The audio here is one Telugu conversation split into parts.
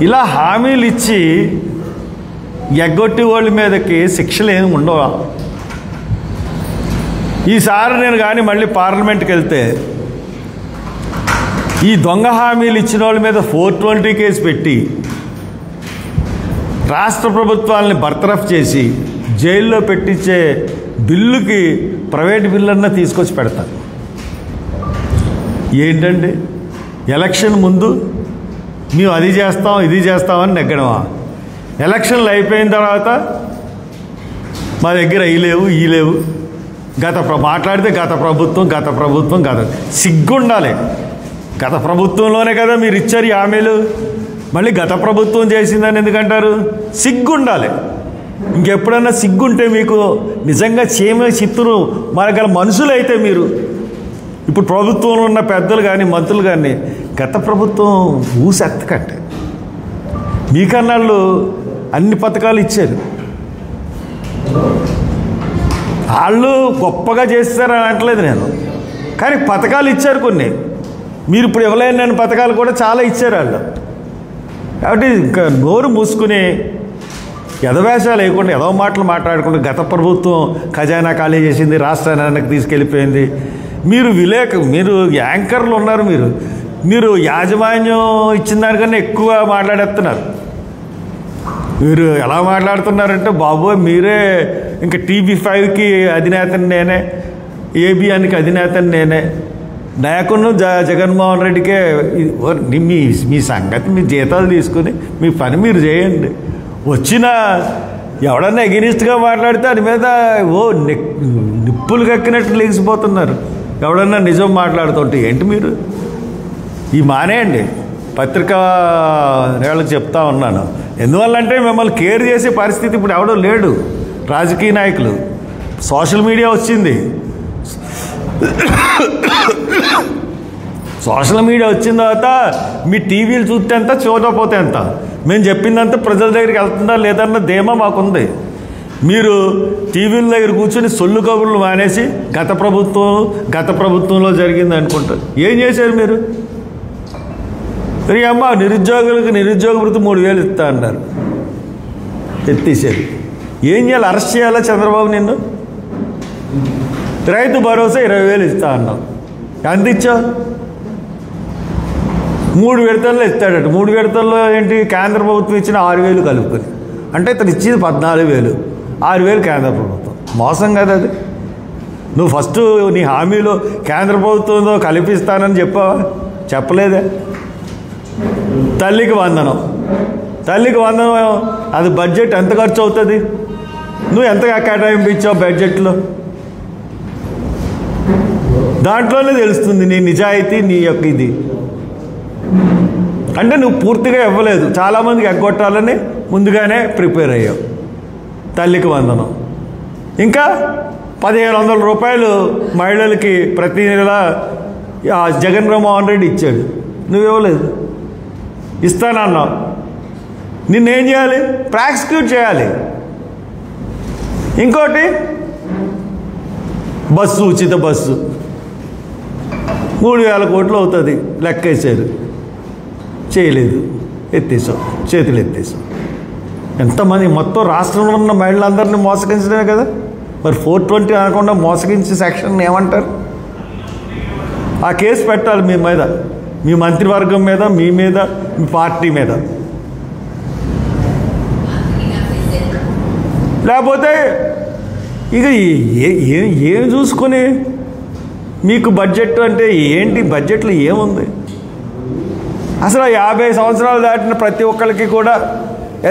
ఇలా హామీలు ఇచ్చి ఎగ్గొట్టి వాళ్ళ మీదకి శిక్షలు ఏమి ఉండవు. ఈసారి నేను కానీ మళ్ళీ పార్లమెంట్కి వెళ్తే ఈ దొంగ హామీలు ఇచ్చిన వాళ్ళ మీద 420 కేసు పెట్టి రాష్ట్ర ప్రభుత్వాలని బర్తరఫ్ చేసి జైల్లో పెట్టించే బిల్లుకి ప్రైవేట్ బిల్లన్నా తీసుకొచ్చి పెడతారు. ఏంటండి, ఎలక్షన్ ముందు మేము అది చేస్తాం ఇది చేస్తామని నెగ్గడమా? ఎలక్షన్లు అయిపోయిన తర్వాత మా దగ్గర ఈ లేవు మాట్లాడితే గత ప్రభుత్వం సిగ్గుండాలి. గత ప్రభుత్వంలోనే కదా మీరు ఇచ్చారు ఈ హామీలు, మళ్ళీ గత ప్రభుత్వం చేసిందని ఎందుకంటారు? సిగ్గుండాలి. ఇంకెప్పుడన్నా సిగ్గుంటే మీకు నిజంగా చిత్తురు మనగల మనుషులైతే మీరు ఇప్పుడు ప్రభుత్వంలో ఉన్న పెద్దలు కానీ మంత్రులు కానీ గత ప్రభుత్వం ఊసెత్తకంటే మీకన్నాళ్ళు అన్ని పథకాలు ఇచ్చారు. వాళ్ళు గొప్పగా చేస్తారని అనట్లేదు నేను, కానీ పథకాలు ఇచ్చారు కొన్ని. మీరు ఇప్పుడు ఇవ్వలేని పథకాలు కూడా చాలా ఇచ్చారు వాళ్ళు. కాబట్టి ఇంకా నోరు మూసుకుని ఎదవేషాలు వేయకుండా ఎదవ మాటలు మాట్లాడకుండా గత ప్రభుత్వం ఖజానా ఖాళీ చేసింది, రాష్ట్రానికి తీసుకెళ్ళిపోయింది. మీరు యాంకర్లు ఉన్నారు, మీరు యాజమాన్యం ఇచ్చిన దానికన్నా ఎక్కువ మాట్లాడేస్తున్నారు. మీరు ఎలా మాట్లాడుతున్నారంటే బాబోయ్ మీరే ఇంకా TV5కి అధినేతని నేనే, ABNకి అధినేతని నేనే, నాకును జగన్మోహన్ రెడ్డికే మీ సంగతి మీ జీతాలు తీసుకుని మీ పని మీరు చేయండి. వచ్చిన ఎవడన్నా ఎగెనిస్ట్గా మాట్లాడితే దాని మీద నిప్పులు కక్కినట్టు లేచిపోతున్నారు. ఎవడన్నా నిజం మాట్లాడుతుంటే ఏంటి మీరు ఈ మానేయండి. పత్రికా వాళ్ళకి చెప్తా ఉన్నాను. ఎందువల్లంటే మిమ్మల్ని కేర్ చేసే పరిస్థితి ఇప్పుడు ఎవడో లేడు. రాజకీయ నాయకులు, సోషల్ మీడియా వచ్చింది. సోషల్ మీడియా వచ్చిన తర్వాత మీ టీవీలు చూస్తే ఎంత, చూడకపోతే ఎంత, మేము చెప్పిందంతా ప్రజల దగ్గరికి వెళ్తుందా లేదన్న ధీమా మాకుంది. మీరు టీవీల దగ్గర కూర్చొని సొల్లు కబుర్లు మానేసి గత ప్రభుత్వంలో జరిగింది అనుకుంటారు. ఏం చేశారు మీరు? అమ్మ నిరుద్యోగులకు నిరుద్యోగ వృత్తి 3000 ఇస్తా అన్నారు, ఎత్తేసారు. ఏం చేయాలి? అరెస్ట్ చేయాలా చంద్రబాబు నిన్ను? రైతు భరోసా 20,000 ఇస్తా అన్నావు, ఎంత ఇచ్చావు? 3 విడతల్లో ఇస్తాడట. 3 విడతల్లో ఏంటి? కేంద్ర ప్రభుత్వం ఇచ్చిన 6,000 కలుపుకొని, అంటే ఇతను ఇచ్చింది 14,000, 6,000 కేంద్ర ప్రభుత్వం. మోసం కదా అది. నువ్వు ఫస్ట్ నీ హామీలో కేంద్ర ప్రభుత్వంతో కల్పిస్తానని చెప్పావా? చెప్పలేదే. తల్లికి వందనం అది బడ్జెట్ ఎంత ఖర్చు అవుతుంది? నువ్వు ఎంతగా కేటాయింపు ఇచ్చావు బడ్జెట్లో? దాంట్లోనే తెలుస్తుంది నీ నిజాయితీ, నీ యొక్క ఇది. అంటే నువ్వు పూర్తిగా ఇవ్వలేదు, చాలామందికి ఎగ్గొట్టాలని ముందుగానే ప్రిపేర్ అయ్యావు. తల్లికి వందనం, ఇంకా 1,500 రూపాయలు మహిళలకి ప్రతి నెల జగన్మోహన్ రెడ్డి ఇచ్చాడు, నువ్వు ఇవ్వలేదు. ఇస్తానన్నావు. నిన్నేం చేయాలి? ప్రాసిక్యూట్ చేయాలి. ఇంకోటి ఉచిత బస్సు 3,000 కోట్లు అవుతుంది లెక్కేశారు, చేయలేదు, చేతులు ఎత్తేసావు. ఎంతమంది? మొత్తం రాష్ట్రంలో ఉన్న మహిళలందరినీ మోసగించడమే కదా. మరి 420 అనకుండా మోసగించే సెక్షన్ ఏమంటారు? ఆ కేసు పెట్టాలి మీ మీద, మీ మంత్రివర్గం మీద, మీ మీద, మీ పార్టీ మీద. లేకపోతే ఇక ఏం చూసుకొని మీకు బడ్జెట్ అంటే ఏంటి? బడ్జెట్లో ఏముంది అసలు? 50 సంవత్సరాలు దాటిన ప్రతి ఒక్కరికి కూడా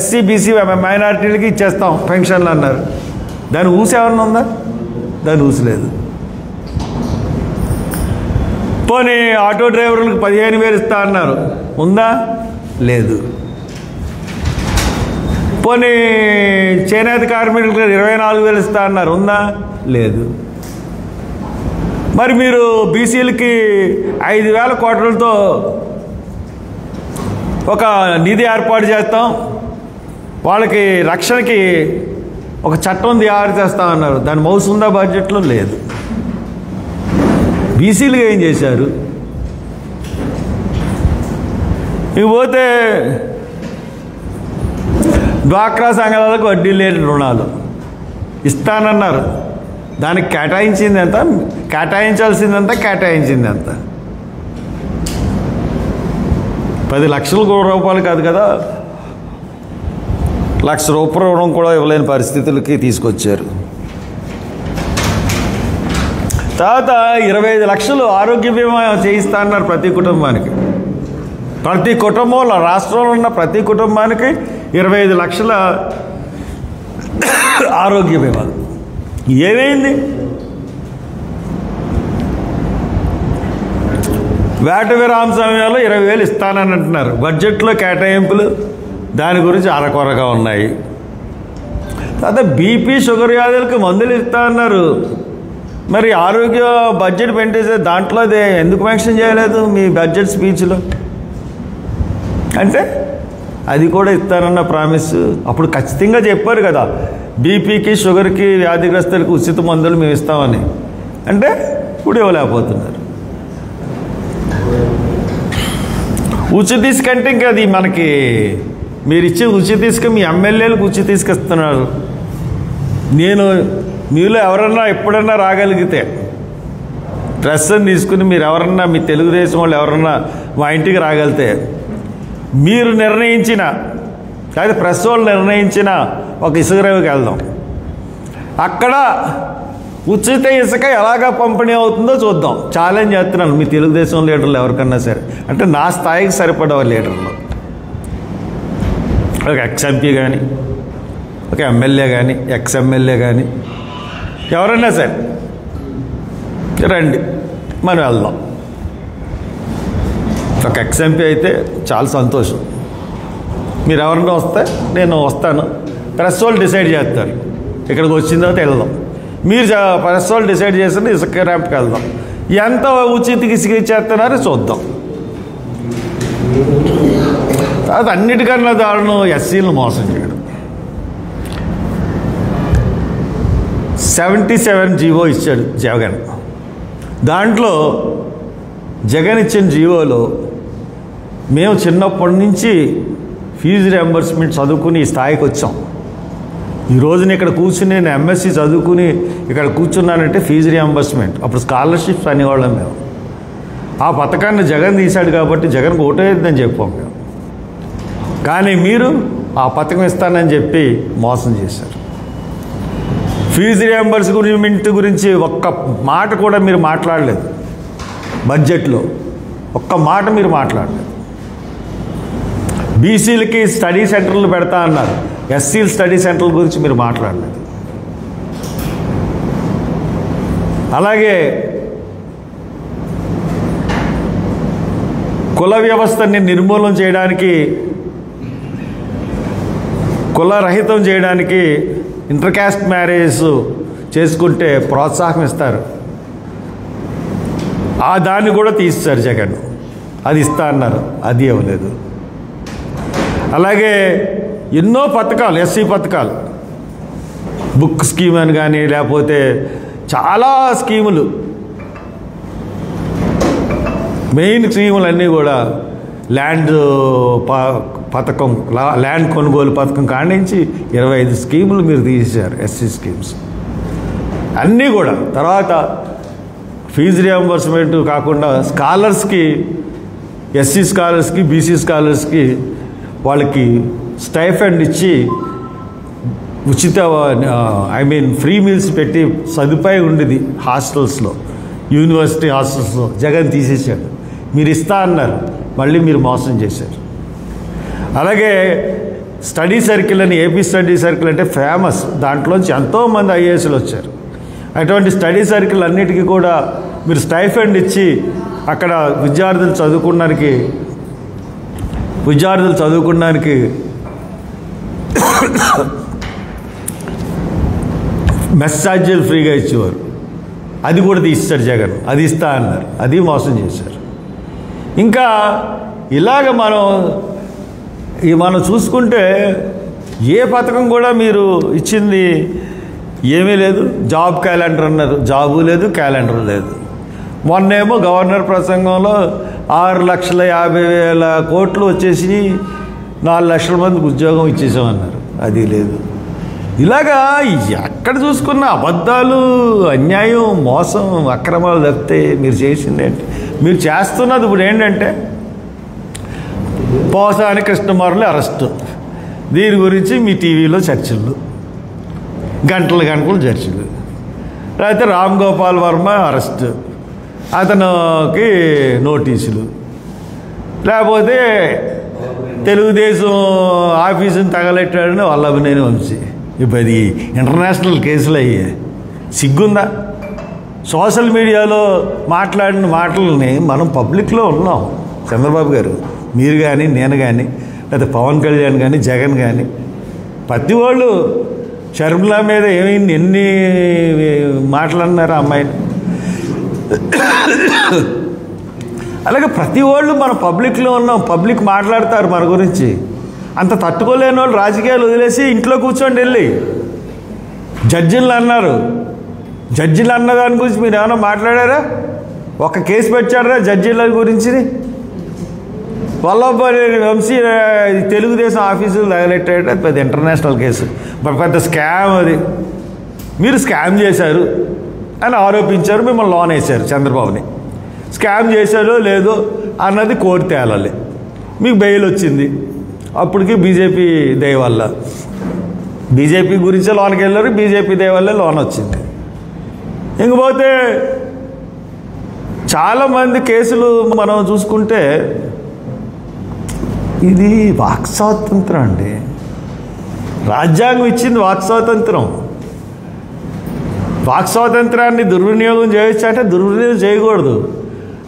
SC BC మైనారిటీలకి ఇచ్చేస్తాం పెన్షన్లు అన్నారు. దాని ఊసేమన్నా ఉందా? దాని ఊసలేదు. పోనీ ఆటో డ్రైవర్లకు 15,000 ఇస్తా అన్నారు, ఉందా? లేదు. పోనీ చేనేత కార్మికులకు 24,000 ఇస్తా అన్నారు, ఉందా? లేదు. మరి మీరు బీసీలకి 5,000 కోట్లతో ఒక నిధి ఏర్పాటు చేస్తాం, వాళ్ళకి రక్షణకి ఒక చట్టం తయారు చేస్తామన్నారు, దాని మౌసు ఉందా బడ్జెట్లో? లేదు. బీసీలుగా ఏం చేశారు? ఇకపోతే డ్వాక్రా సంఘాలకు వడ్డీ లేని రుణాలు ఇస్తానన్నారు. దానికి కేటాయించింది ఎంత, కేటాయించాల్సిందంతా కేటాయించింది ఎంత? 10 లక్షల రూపాయలు కాదు కదా, ₹1,00,000 రుణం కూడా ఇవ్వలేని పరిస్థితులకి తీసుకొచ్చారు. తర్వాత 25 లక్షలు ఆరోగ్య బీమా చేయిస్తా అన్నారు ప్రతి కుటుంబానికి. ప్రతి కుటుంబంలో, రాష్ట్రంలో ఉన్న ప్రతి కుటుంబానికి 25 లక్షల ఆరోగ్య బీమా. ఏమైంది? వేట విరామ సమయంలో 20,000 ఇస్తానని అంటున్నారు. బడ్జెట్లో కేటాయింపులు దాని గురించి అరకొరగా ఉన్నాయి. తర్వాత బీపీ షుగర్ వ్యాధులకు మందులు ఇస్తా అన్నారు. మరి ఆరోగ్య బడ్జెట్ పెంచేసే దాంట్లో అదే ఎందుకు మెన్షన్ చేయలేదు మీ బడ్జెట్ స్పీచ్లో? అంటే అది కూడా ఇస్తానన్న ప్రామిస్ అప్పుడు ఖచ్చితంగా చెప్పారు కదా, బీపీకి షుగర్కి వ్యాధిగ్రస్తులకు ఉచిత మందులు మేము ఇస్తామని. అంటే ఇప్పుడు ఇవ్వలేకపోతున్నారు. ఉచిత ఇసుక అంటే ఇంకా అది మనకి మీరు ఇచ్చే ఉచిత ఇసుక మీ ఎమ్మెల్యేలకు ఉచిత ఇసుక ఇస్తున్నారు. నేను మీలో ఎవరన్నా ఎప్పుడన్నా రాగలిగితే డ్రెస్ అని తీసుకుని మీరు ఎవరన్నా మీ తెలుగుదేశం వాళ్ళు ఎవరన్నా మా ఇంటికి రాగలితే మీరు నిర్ణయించిన లేదా ప్రెస్ వాళ్ళు నిర్ణయించిన ఒక ఇసుక రేవుకి వెళ్దాం. అక్కడ ఉచిత ఇసుక ఎలాగా పంపిణీ అవుతుందో చూద్దాం. ఛాలెంజ్ చేస్తున్నాను మీ తెలుగుదేశం లీడర్లు ఎవరికన్నా సరే, అంటే నా స్థాయికి సరిపడే లీడర్లు, ఒక ఎక్స్ఎంపీ కానీ, ఒక ఎమ్మెల్యే కానీ, ఎక్స్ఎమ్మెల్యే కానీ, ఎవరైనా సరే రండి మనం వెళ్దాం. ఒక ఎక్స్ఎంపీ అయితే చాలా సంతోషం. మీరు ఎవరైనా వస్తే నేను వస్తాను, ప్రెస్ వాళ్ళు డిసైడ్ చేస్తారు. ఇక్కడికి వచ్చిన తర్వాత వెళ్దాం. మీరు ప్రెస్ వాళ్ళు డిసైడ్ చేస్తే ఇసుక ర్యాంప్కి వెళ్దాం. ఎంత ఉచిత ఇసుక ఇచ్చేస్తున్నారో చూద్దాం. తర్వాత అన్నిటికన్నా దారుణం ఎస్సీలను మోసం చేయడం. 77 జీవో ఇచ్చాడు జగన్. దాంట్లో జగన్ ఇచ్చిన జీవోలో మేము చిన్నప్పటి నుంచి ఫీజు రియంబర్స్మెంట్ చదువుకుని ఈ స్థాయికి వచ్చాం. ఈ రోజున ఇక్కడ కూర్చుని నేను ఎంఎస్సీ చదువుకుని ఇక్కడ కూర్చున్నానంటే ఫీజు రియంబర్స్మెంట్. అప్పుడు స్కాలర్షిప్స్ అనేవాళ్ళం మేము. ఆ పథకాన్ని జగన్ తీశాడు కాబట్టి జగన్కి ఓటేద్దని చెప్పాం మేము. కానీ మీరు ఆ పథకం ఇస్తానని చెప్పి మోసం చేశారు. ఫీజు రియంబర్స్మెంట్ గురించి ఒక్క మాట కూడా మీరు మాట్లాడలేదు. బడ్జెట్లో ఒక్క మాట మీరు మాట్లాడలేదు. బీసీలకి స్టడీ సెంటర్లు పెడతా అన్నారు, ఎస్సీల స్టడీ సెంటర్ల గురించి మీరు మాట్లాడలేదు. అలాగే కుల వ్యవస్థని నిర్మూలన చేయడానికి, కులరహితం చేయడానికి ఇంటర్ కాస్ట్ మ్యారేజెస్ చేసుకుంటే ప్రోత్సాహం ఇస్తారు. ఆ దాన్ని కూడా తీస్తారు జగన్. అది ఇస్తా అన్నారు, అది ఇవ్వలేదు. అలాగే ఎన్నో పథకాలు, ఎస్సీ పథకాలు, బుక్ స్కీమ్ అని కానీ లేకపోతే చాలా స్కీములు, మెయిన్ స్కీములన్నీ కూడా ల్యాండ్ పథకం, ల్యాండ్ కొనుగోలు పథకం కానించి 25 స్కీములు మీరు తీసేశారు, ఎస్సీ స్కీమ్స్ అన్నీ కూడా. తర్వాత ఫీజు రియంబర్స్మెంట్ కాకుండా స్కాలర్స్కి, ఎస్సీ స్కాలర్స్కి, బీసీ స్కాలర్స్కి వాళ్ళకి స్టైఫండ్ ఇచ్చి ఉచిత ఫ్రీ మీల్స్ పెట్టి సదుపాయం ఉండేది హాస్టల్స్లో, యూనివర్సిటీ హాస్టల్స్లో. జగన్ తీసేశాడు. మీరు ఇస్తా అన్నారు, మళ్ళీ మీరు మోసం చేశారు. అలాగే స్టడీ సర్కిల్ అని, ఏపీ స్టడీ సర్కిల్ అంటే ఫేమస్, దాంట్లోంచి ఎంతోమంది ఐఏఎస్లు వచ్చారు. అటువంటి స్టడీ సర్కిల్ అన్నిటికీ కూడా మీరు స్టైఫండ్ ఇచ్చి అక్కడ విద్యార్థులు చదువుకున్నానికి మెస్ ఛార్జీలు ఫ్రీగా ఇచ్చేవారు. అది కూడా తీస్తారు జగన్. అది ఇస్తా అన్నారు, అది మోసం చేశారు. ఇంకా ఇలాగ మనం చూసుకుంటే ఏ పథకం కూడా మీరు ఇచ్చింది ఏమీ లేదు. జాబ్ క్యాలెండర్ అన్నారు, జాబు లేదు, క్యాలెండర్ లేదు. మొన్నేమో గవర్నర్ ప్రసంగంలో 6,50,000 కోట్లు వచ్చేసి 4 లక్షల మందికి ఉద్యోగం ఇచ్చేసామన్నారు. అది లేదు. ఇలాగా ఎక్కడ చూసుకున్న అబద్ధాలు, అన్యాయం, మోసం, అక్రమాలు తప్పితే మీరు చేసింది ఏంటి? మీరు చేస్తున్నది ఇప్పుడు ఏంటంటే పోసాని కృష్ణమురళి అరెస్టు, దీని గురించి మీ టీవీలో చర్చలు, గంటలు చర్చలు. లేకపోతే రామ్ గోపాల్ వర్మ అరెస్ట్, అతనికి నోటీసులు. లేకపోతే తెలుగుదేశం ఆఫీసుని తగలెట్టాడని వల్లభనేని వంశీ. ఇప్పుడు అది ఇంటర్నేషనల్ కేసులు అయ్యాయి. సిగ్గుందా? సోషల్ మీడియాలో మాట్లాడిన మాటలని మనం పబ్లిక్లో ఉన్నాం. చంద్రబాబు గారు, మీరు కానీ, నేను కానీ, లేదా పవన్ కళ్యాణ్ కానీ, జగన్ కానీ, ప్రతి వాళ్ళు షర్మిల మీద ఏమైంది, ఎన్ని మాట్లాడినారు అమ్మాయిని. అలాగే ప్రతి వాళ్ళు మన పబ్లిక్లో ఉన్నాం, పబ్లిక్ మాట్లాడతారు మన గురించి. అంత తట్టుకోలేని వాళ్ళు రాజకీయాలు వదిలేసి ఇంట్లో కూర్చోండి వెళ్ళి. జడ్జిలు అన్నారు, జడ్జిలు అన్న దాని గురించి మీరు ఏమైనా మాట్లాడారా? ఒక కేసు పెట్టారా జడ్జిల గురించి? వల్లభనేని వంశీ తెలుగుదేశం ఆఫీసులు తగలెట్టాడు, అది పెద్ద ఇంటర్నేషనల్ కేసు, పెద్ద స్కామ్. అది మీరు స్కామ్ చేశారు అని ఆరోపించారు, మిమ్మల్ని లోన్ వేశారు చంద్రబాబుని. స్కామ్ చేశారో లేదో అన్నది కోర్టు తేలాలి. మీకు బెయిల్ వచ్చింది, అప్పటికి బీజేపీ దయ వల్ల, బీజేపీ గురించే లోన్కి వెళ్ళారు, బీజేపీ దయ వల్లే లోన్ వచ్చింది. ఇంకపోతే చాలామంది కేసులు మనం చూసుకుంటే ఇది వాక్ స్వాతంత్రం అండి. రాజ్యాంగం ఇచ్చింది వాక్ స్వాతంత్రం. వాక్ స్వాతంత్రాన్ని దుర్వినియోగం చేయొచ్చు అంటే దుర్వినియోగం చేయకూడదు.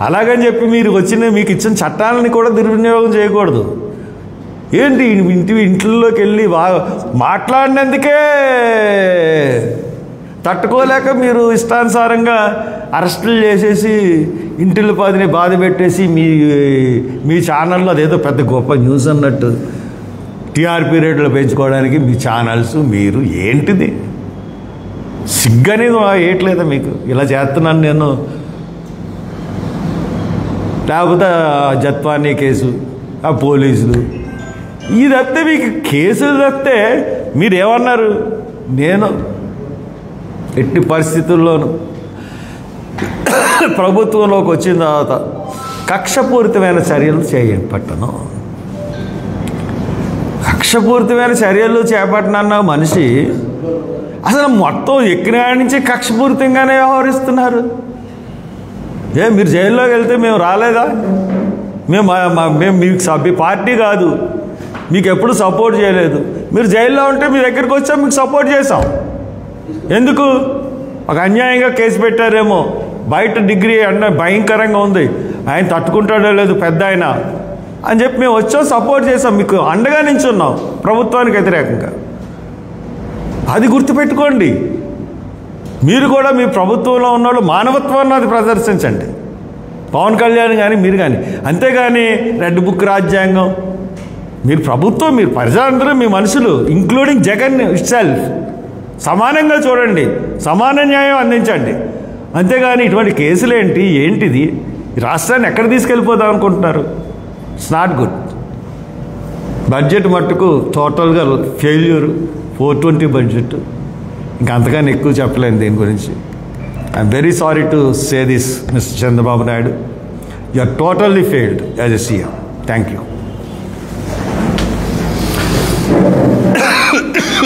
అలాగని చెప్పి మీకు ఇచ్చిన చట్టాలని కూడా దుర్వినియోగం చేయకూడదు. ఏంటి ఇంట్లోకి వెళ్ళి మాట్లాడినందుకే తట్టుకోలేక మీరు ఇష్టానుసారంగా అరెస్టులు చేసేసి ఇంటిలో పదిని బాధ పెట్టేసి మీ ఛానల్లో అదేదో పెద్ద గొప్ప న్యూస్ అన్నట్టు టీఆర్పీ రేట్లు పెంచుకోవడానికి మీ ఛానల్స్, మీరు ఏంటిది? సిగ్గనేది వేయట్లేదా మీకు? ఇలా చేస్తున్నాను నేను. లేకపోతే జత్వానీ కేసు, ఆ పోలీసులు, ఇది తప్పితే మీకు కేసులు తప్పితే మీరేమన్నారు? నేను ఎట్టి పరిస్థితుల్లోనూ ప్రభుత్వంలోకి వచ్చిన తర్వాత కక్షపూరితమైన చర్యలు చేపట్టను. కక్షపూరితమైన చర్యలు చేపట్టనన్న మనిషి అసలు మొత్తం ఎక్కిన నుంచి కక్షపూరితంగానే వ్యవహరిస్తున్నారు. మీరు జైల్లోకి వెళ్తే మేము రాలేదా? మేము మీకు పార్టీ కాదు, మీకు ఎప్పుడు సపోర్ట్ చేయలేదు. మీరు జైల్లో ఉంటే మీ దగ్గరికి వచ్చాం, మీకు సపోర్ట్ చేసాం. ఎందుకు? ఒక అన్యాయంగా కేసు పెట్టారేమో, బయట డిగ్రీ అన్న భయంకరంగా ఉంది, ఆయన తట్టుకుంటాడో లేదు పెద్ద ఆయన అని చెప్పి మేము వచ్చాం, సపోర్ట్ చేసాం, మీకు అండగా నించున్నాం ప్రభుత్వానికి వ్యతిరేకంగా. అది గుర్తుపెట్టుకోండి. మీరు కూడా మీ ప్రభుత్వంలో ఉన్నవాళ్ళు మానవత్వాన్ని అది ప్రదర్శించండి, పవన్ కళ్యాణ్ కానీ మీరు కానీ. అంతేగాని రెడ్ బుక్ రాజ్యాంగం, మీరు ప్రభుత్వం, మీరు ప్రజలందరూ మీ మనుషులు, ఇంక్లూడింగ్ జగన్ ఇట్సెల్ఫ్, సమానంగా చూడండి, సమాన న్యాయం అందించండి. అంతేగాని ఇటువంటి కేసులు ఏంటిది? రాష్ట్రాన్ని ఎక్కడ తీసుకెళ్ళిపోదాం అనుకుంటున్నారు? It's not good. బడ్జెట్ మట్టుకు టోటల్గా ఫెయిల్యూర్, 420 బడ్జెట్. ఇంకా అంతగానే ఎక్కువ చెప్పలేను దీని గురించి. I'm very sorry to say this, mister Chandrababu Naidu. You are totally failed as a CM. Thank you.